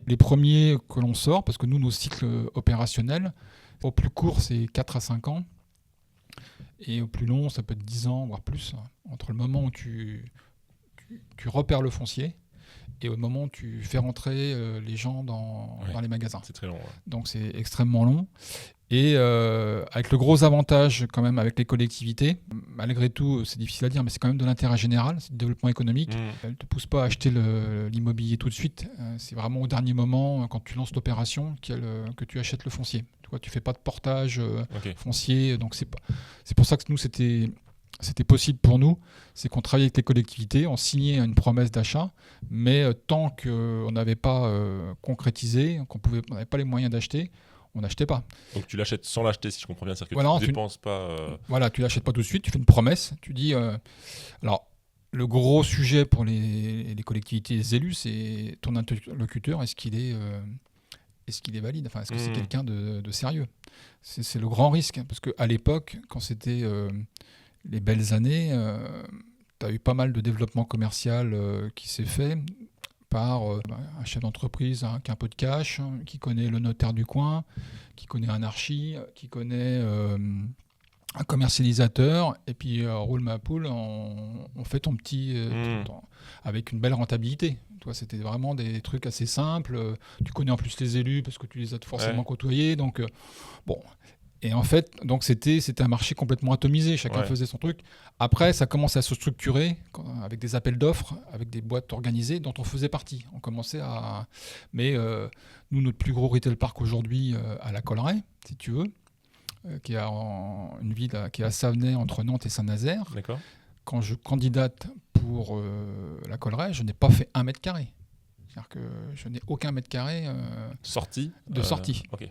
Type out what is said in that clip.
Les premiers que l'on sort, parce que nous, nos cycles opérationnels, au plus court, c'est 4 à 5 ans. Et au plus long, ça peut être 10 ans, voire plus, entre le moment où tu repères le foncier et au moment où tu fais rentrer les gens dans les magasins. C'est très long. Ouais. Donc c'est extrêmement long. Et avec le gros avantage quand même avec les collectivités, malgré tout c'est difficile à dire, mais c'est quand même de l'intérêt général, c'est du développement économique. Elle ne te pousse pas à acheter l'immobilier tout de suite. C'est vraiment au dernier moment, quand tu lances l'opération, que tu achètes le foncier. Tu ne fais pas de portage foncier. Donc c'est pour ça que nous, c'était possible pour nous, c'est qu'on travaillait avec les collectivités, on signait une promesse d'achat, mais tant qu'on n'avait pas concrétisé, qu'on n'avait pas les moyens d'acheter, on n'achetait pas. Donc tu l'achètes sans l'acheter, si je comprends bien, c'est-à-dire que tu ne dépenses pas... Voilà, tu ne l'achètes pas tout de suite, tu fais une promesse, tu dis... Alors, le gros sujet pour les collectivités et les élus, c'est ton interlocuteur, est-ce qu'il est valide, enfin, est-ce que c'est quelqu'un de sérieux? C'est le grand risque, parce qu'à l'époque, quand c'était les belles années, tu as eu pas mal de développement commercial qui s'est fait par un chef d'entreprise qui a un peu de cash, qui connaît le notaire du coin, qui connaît un archi, qui connaît un commercialisateur, et puis roule ma poule, on fait ton petit... avec une belle rentabilité. Toi, c'était vraiment des trucs assez simples. Tu connais en plus les élus parce que tu les as forcément côtoyés. Donc, bon... Et en fait, donc c'était un marché complètement atomisé, chacun faisait son truc. Après, ça commence à se structurer avec des appels d'offres, avec des boîtes organisées dont on faisait partie. On commençait à... Mais nous, notre plus gros retail park aujourd'hui, à la Colleraie, si tu veux, qui est une ville qui est à Savenay, entre Nantes et Saint-Nazaire. D'accord. Quand je candidate pour la Colleraie, je n'ai pas fait 1 mètre carré. C'est-à-dire que je n'ai aucun mètre carré sortie. de sortie. Ok.